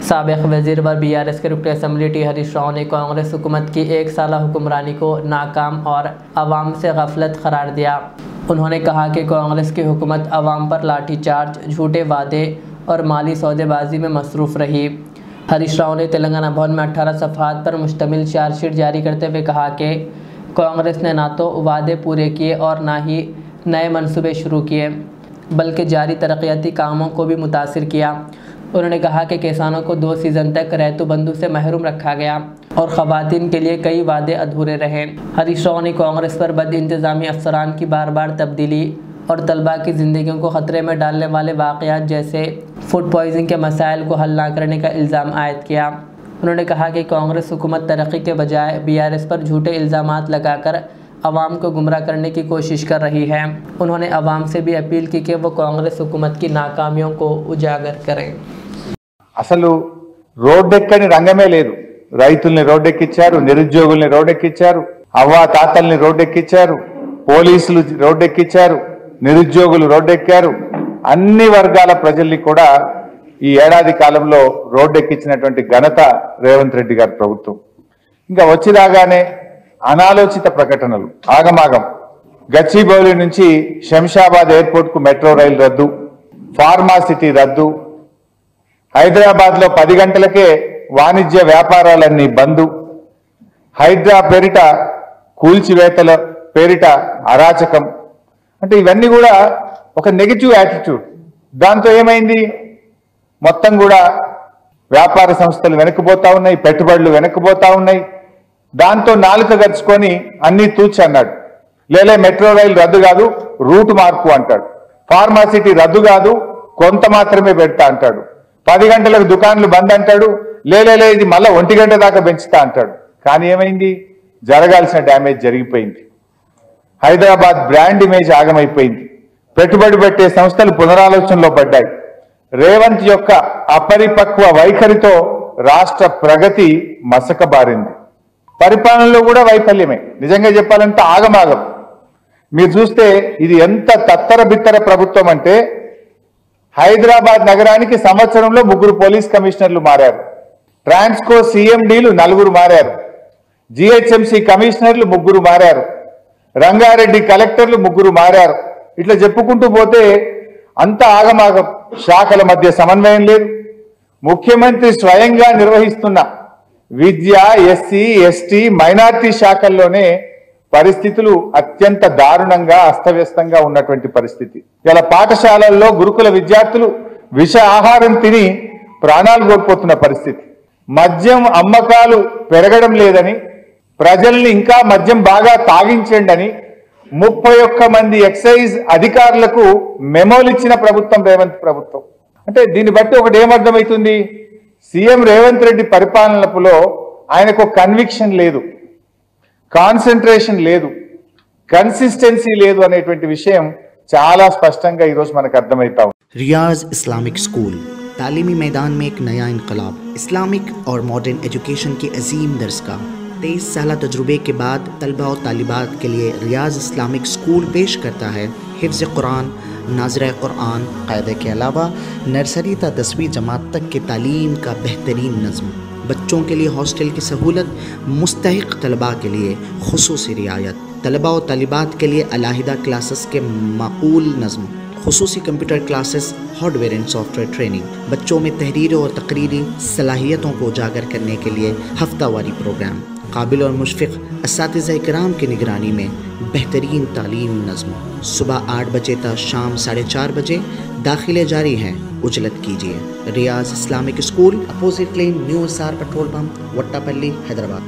साबिक़ वज़ीर व BRS के रुकन असम्बली टी हरीश राव ने कांग्रेस हुकूमत की 1 साल हुक्मरानी को नाकाम और अवाम से गफलत करार दिया। उन्होंने कहा कि कांग्रेस की हुकूमत अवाम पर लाठीचार्ज, झूठे वादे और माली सौदेबाजी में मसरूफ़ रही। हरीश राव ने तेलंगाना भवन में 18 सफ़हात पर मुश्तमिल चार्जशीट जारी करते हुए कहा कि कांग्रेस ने ना तो वादे पूरे किए और ना ही नए मनसूबे शुरू किए, बल्कि जारी तरक्याती कामों को भी मुतासिर किया। उन्होंने कहा कि किसानों को 2 सीज़न तक रैतु बंधु से महरूम रखा गया और ख़वातीन के लिए कई वादे अधूरे रहे। हरीश राव ने कांग्रेस पर बद इंतज़ामी अफसरान की बार बार तब्दीली और तलबा की ज़िंदगियों को ख़तरे में डालने वाले वाक़यात जैसे फूड पॉइज़निंग के मसाइल को हल ना करने का इल्ज़ाम आयद किया। उन्होंने कहा कि कांग्रेस हुकूमत तरक्की के बजाय BRS पर झूठे इल्ज़ामात लगाकर अवाम को गुमराह करने की कोशिश कर रही है। उन्होंने अवाम से भी अपील की कि वो कांग्रेस हुकूमत की नाकामियों को उजागर करें। అసలు రోడ్డెక్కని రంగమే లేదు। రైతుల్ని రోడ్డెక్కించారు, నిరుద్యోగుల్ని రోడ్డెక్కించారు, అవ్వా తాతల్ని రోడ్డెక్కించారు, పోలీసులు రోడ్డెక్కించారు, నిరుద్యోగులు రోడ్డెక్కారు। అన్ని వర్గాల ప్రజల్ని కూడా ఈ ఏడాది కాలంలో రోడ్డెక్కించినటువంటి ఘనత రేవంత్ రెడ్డి గారి ప్రభుత్వం। ఇంకా వచ్చి రాగానే అనాలోచిత ప్రకటనలు, ఆగమాగం। గచ్చిబౌలి నుంచి శంషాబాద్ ఎయిర్పోర్ట్కు మెట్రో రైలు రద్దు, ఫార్మాసిటీ రద్దు, హైదరాబాద్లో 10 గంటలకే వాణిజ్య వ్యాపారాలన్నీ బంద్, హైడ్రా పేరిట కూల్చివేతల పేరిట అరాచకం। అంటే ఇవన్నీ కూడా ఒక నెగటివ్ యాటిట్యూడ్। దాంతో ఏమైంది, మొత్తం కూడా వ్యాపార సంస్థలు వెనక్కిపోతా ఉన్నాయి, పెట్టుబడులు వెనక్కిపోతా ఉన్నాయి। దాంతో నాలుక గరుచుకొని అన్నీ తూచి అన్నాడు। లేలే మెట్రో రైలు రద్దు కాదు, రూట్ మార్పు అంటాడు, ఫార్మాసిటీ రద్దు కాదు, కొంత మాత్రమే పెడతా అంటాడు, 10 గంటలకు దుకాణాలు బంద్ అంటాడు, లేలే ఇది మళ్ళీ 1 గంట దాకా పెంచుతా అంటాడు। కానీ ఏమైంది, జరగాల్సిన డ్యామేజ్ జరిగిపోయింది। హైదరాబాద్ బ్రాండ్ ఇమేజ్ ఆగమైపోయింది, పెట్టుబడి పెట్టే సంస్థలు పునరాలోచనలో పడ్డాయి। రేవంత్ యొక్క అపరిపక్వ వైఖరితో రాష్ట్ర ప్రగతి మసకబారింది। పరిపాలనలో కూడా వైఫల్యమే, నిజంగా చెప్పాలంటే ఆగమాగం। మీరు చూస్తే ఇది ఎంత తత్తర బిత్తర ప్రభుత్వం అంటే, హైదరాబాద్ నగరానికి సంవత్సరంలో 3 పోలీస్ కమిషనర్లు మారారు, ట్రాన్స్కో CMDలు 4 మారారు, GHMC కమిషనర్లు 3 మారారు, రంగారెడ్డి కలెక్టర్లు 3 మారారు। ఇట్లా చెప్పుకుంటూ పోతే అంత ఆగమాగం, శాఖల మధ్య సమన్వయం లేదు। ముఖ్యమంత్రి స్వయంగా నిర్వహిస్తున్న విద్య, SC, ST, మైనారిటీ శాఖల్లోనే పరిస్థితులు అత్యంత దారుణంగా అస్తవ్యస్తంగా ఉన్నటువంటి పరిస్థితి। ఇలా పాఠశాలల్లో గురుకుల విద్యార్థులు విష ఆహారం తిని ప్రాణాలు కోల్పోతున్న పరిస్థితి। మద్యం అమ్మకాలు పెరగడం లేదని, ప్రజల్ని ఇంకా మద్యం బాగా తాగించండి అని 31 మంది ఎక్సైజ్ అధికారులకు మెమోలు ఇచ్చిన ప్రభుత్వం రేవంత్ ప్రభుత్వం। అంటే దీన్ని బట్టి ఒకటి ఏమర్థమవుతుంది, సీఎం రేవంత్ రెడ్డి పరిపాలనలో ఆయనకు కన్విక్షన్ లేదు, కాన్సంట్రేషన్ లేదు, కన్సిస్టెన్సీ లేదు అనేటువంటి విషయం చాలా స్పష్టంగా ఈ రోజు మనకు అర్థమవుతా ఉంది। रियाज इस्लामिक स्कूल तालीमी मैदान में एक नया इनकलाब, इस्लामिक और मॉडर्न एजुकेशन के अजीम दर्स का 23 साल तजुर्बे के बाद तलबा और तालिबात के लिए रियाज इस्लामिक स्कूल पेश करता है हिफ्ज़ कुरान, नाज़िरा कुरान, क़ायदे के अलावा नर्सरी ता 10वीं जमात तक के तालीम का बेहतरीन नज़्म। बच्चों के लिए हॉस्टल की सहूलत, मुस्तहिक़ तलबा के लिए खुसूसी रियायत, तलबा और तालिबात के लिए अलहदा क्लासेस के माकूल नज़्म, खुसूसी computer classes, hardware and software training, बच्चों में तहरीर और तकरीरी सलाहियतों को उजागर करने के लिए हफ्तावारी प्रोग्राम, काबिल और मुशफ़िक़ असातिज़ा इकराम की निगरानी में बेहतरीन तालीम नज़्म। सुबह 8 बजे तक शाम 4:30 बजे दाखिले जारी हैं, उजलत कीजिए। Riyaz Islamic school, opposite lane, new SR petrol pump, Vattapalli, Hyderabad.